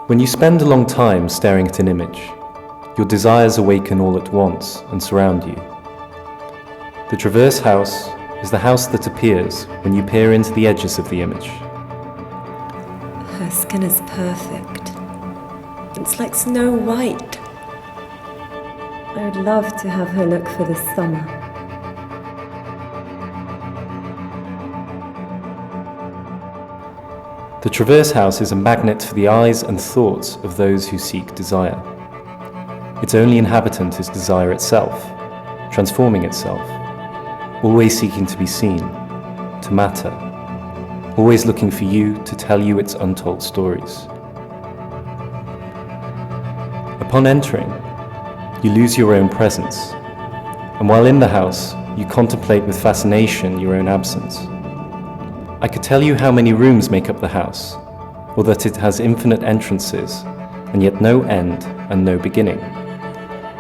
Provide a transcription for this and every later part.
When you spend a long time staring at an image, your desires awaken all at once and surround you. The Traverse House is the house that appears when you peer into the edges of the image. Her skin is perfect. It's like Snow White. I would love to have her look for this summer. The Traverse House is a magnet for the eyes and thoughts of those who seek desire. Its only inhabitant is desire itself, transforming itself, always seeking to be seen, to matter, always looking for you to tell you its untold stories. Upon entering, you lose your own presence, and while in the house, you contemplate with fascination your own absence. I could tell you how many rooms make up the house, or that it has infinite entrances, and yet no end and no beginning.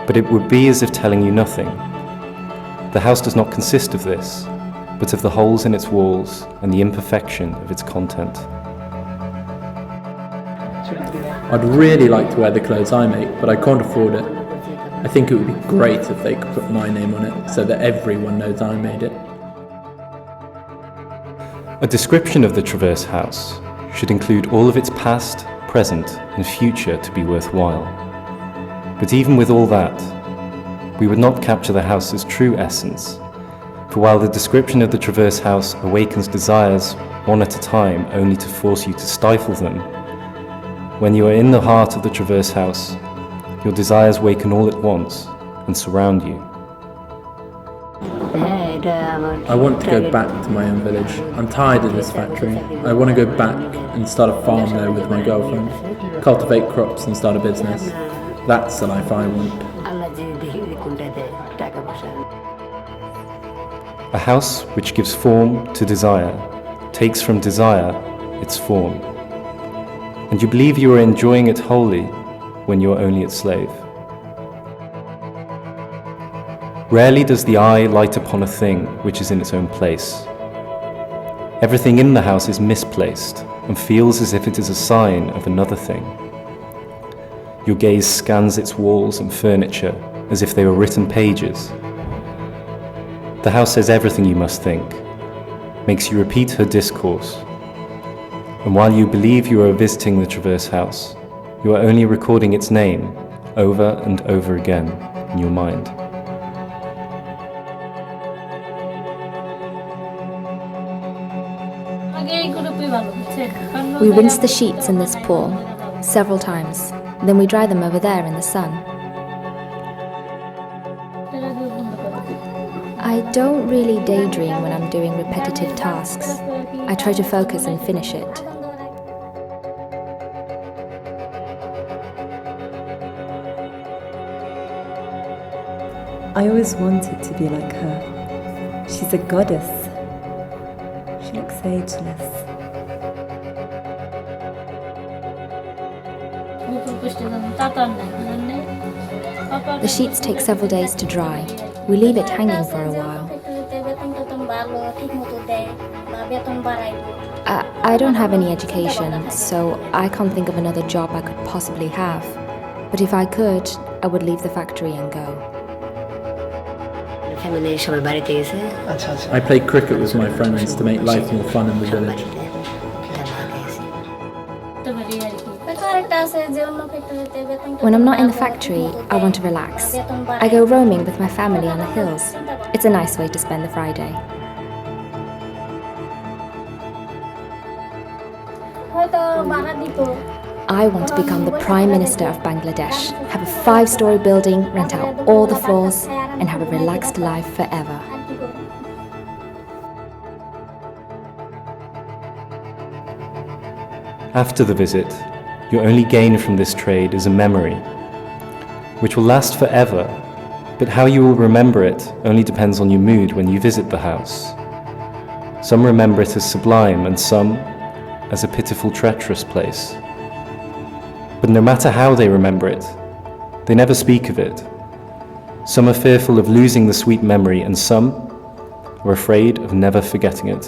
But it would be as if telling you nothing. The house does not consist of this, but of the holes in its walls and the imperfection of its content. I'd really like to wear the clothes I make, but I can't afford it. I think it would be great if they could put my name on it, so that everyone knows I made it. A description of the Traverse House should include all of its past, present, and future to be worthwhile. But even with all that, we would not capture the house's true essence, for while the description of the Traverse House awakens desires one at a time only to force you to stifle them, when you are in the heart of the Traverse House, your desires waken all at once and surround you. I want to go back to my own village. I'm tired of this factory. I want to go back and start a farm there with my girlfriend, cultivate crops and start a business. That's the life I want. A house which gives form to desire takes from desire its form. And you believe you are enjoying it wholly when you are only its slave. Rarely does the eye light upon a thing which is in its own place. Everything in the house is misplaced and feels as if it is a sign of another thing. Your gaze scans its walls and furniture as if they were written pages. The house says everything you must think, makes you repeat her discourse. And while you believe you are visiting the Traverse House, you are only recording its name over and over again in your mind. We rinse the sheets in this pool several times, then we dry them over there in the sun. I don't really daydream when I'm doing repetitive tasks. I try to focus and finish it. I always wanted to be like her. She's a goddess. She looks ageless. The sheets take several days to dry. We leave it hanging for a while. I don't have any education, so I can't think of another job I could possibly have. But if I could, I would leave the factory and go. I play cricket with my friends to make life more fun in the village. When I'm not in the factory, I want to relax. I go roaming with my family on the hills. It's a nice way to spend the Friday. I want to become the Prime Minister of Bangladesh, have a 5-story building, rent out all the floors, and have a relaxed life forever. After the visit, your only gain from this trade is a memory, which will last forever, but how you will remember it only depends on your mood when you visit the house. Some remember it as sublime and some as a pitiful, treacherous place. But no matter how they remember it, they never speak of it. Some are fearful of losing the sweet memory and some are afraid of never forgetting it.